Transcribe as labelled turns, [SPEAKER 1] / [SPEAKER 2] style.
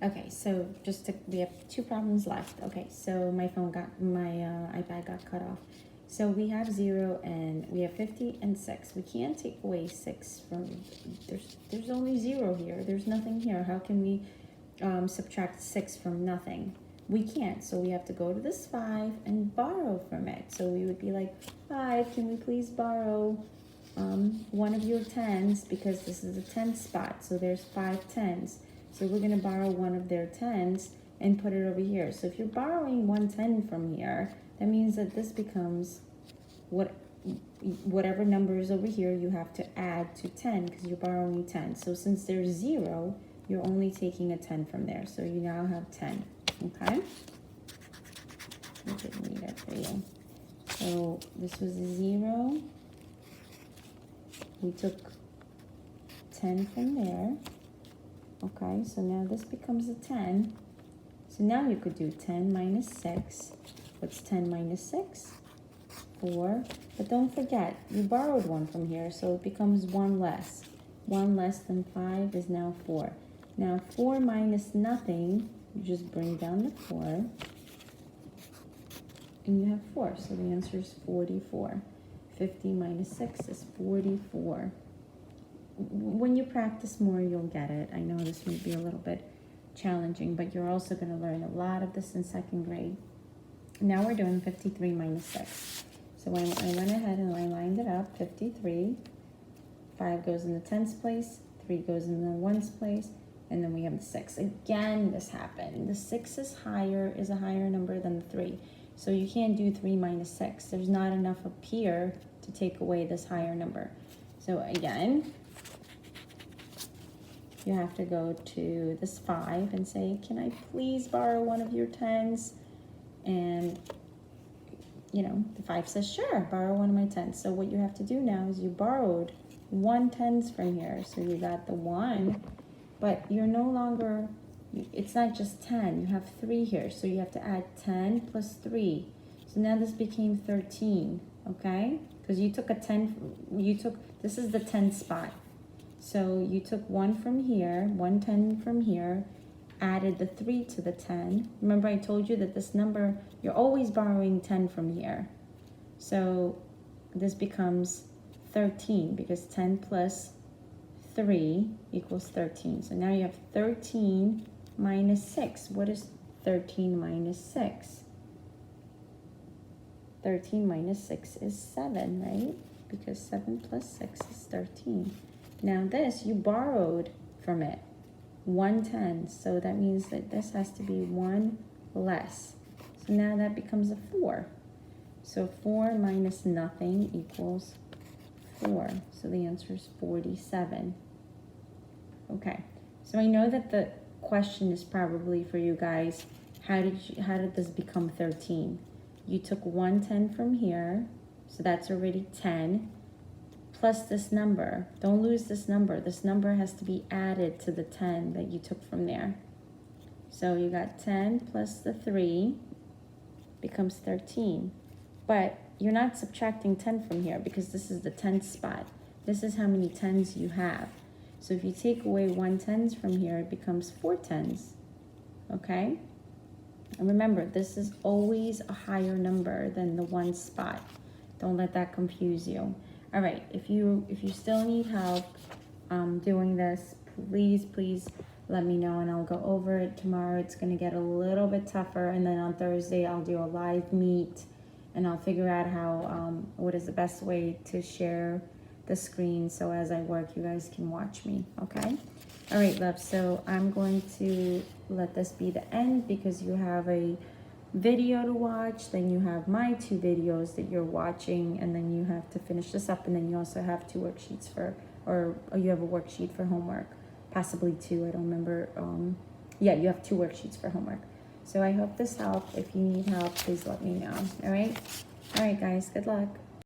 [SPEAKER 1] Okay, so we have two problems left. Okay, so my iPad got cut off. So we have 0 and we have 50 and 6. We can't take away 6 from, there's only 0 here. There's nothing here. How can we subtract 6 from nothing? We can't, so we have to go to this 5 and borrow from it. So we would be like, 5, can we please borrow one of your 10s, because this is a 10 spot, so there's 5 10s. So we're gonna borrow one of their 10s and put it over here. So if you're borrowing 110 from here, that means that this becomes whatever number is over here, you have to add to 10 because you're borrowing 10. So since there's 0, you're only taking a 10 from there. So you now have 10, okay? I didn't need it for you. So this was a 0. We took 10 from there. Okay, so now this becomes a 10. So now you could do 10 minus 6. What's 10 minus 6? 4. But don't forget, you borrowed 1 from here, so it becomes 1 less. 1 less than 5 is now 4. Now 4 minus nothing, you just bring down the 4. And you have 4, so the answer is 44. 50 minus 6 is 44. When you practice more, you'll get it. I know this may be a little bit challenging, but you're also going to learn a lot of this in 2nd grade. Now we're doing 53 minus 6. So I went ahead and I lined it up. 53. 5 goes in the 10s place. 3 goes in the 1s place. And then we have the 6. Again, this happened. The 6 is a higher number than the 3. So you can't do 3 minus 6. There's not enough up here to take away this higher number. So again, you have to go to this 5 and say, can I please borrow one of your 10s? And, you know, the 5 says, sure, borrow one of my 10s. So what you have to do now is you borrowed 1 10s from here. So you got the 1, but you're no longer, it's not just 10. You have 3 here. So you have to add 10 plus 3. So now this became 13, okay? Because you took a 10, this is the 10 spot. So you took 1 from here, 1 10 from here, added the 3 to the 10. Remember I told you that this number, you're always borrowing 10 from here. So this becomes 13 because 10 plus 3 equals 13. So now you have 13 minus 6. What is 13 minus 6? 13 minus 6 is 7, right? Because 7 plus 6 is 13. Now this, you borrowed from it, 1 10. So that means that this has to be 1 less. So now that becomes a 4. So 4 minus nothing equals 4. So the answer is 47. Okay, so I know that the question is probably for you guys, how did this become 13? You took 1 10 from here, so that's already 10. Plus this number. Don't lose this number. This number has to be added to the 10 that you took from there. So you got 10 plus the 3 becomes 13. But you're not subtracting 10 from here because this is the 10th spot. This is how many 10s you have. So if you take away 1 10s from here, it becomes 4 10s. Okay? And remember, this is always a higher number than the 1 spot. Don't let that confuse you. All right, if you still need help doing this, please let me know and I'll go over it tomorrow. It's gonna get a little bit tougher, and then on Thursday I'll do a live meet and I'll figure out how what is the best way to share the screen so as I work you guys can watch me, okay? All right, love, so I'm going to let this be the end because you have a video to watch, then you have my 2 videos that you're watching, and then you have to finish this up, and then you also have 2 worksheets or you have a worksheet for homework, possibly 2, I don't remember. Yeah, you have 2 worksheets for homework. So I hope this helped. If you need help, please let me know. All right guys, good luck.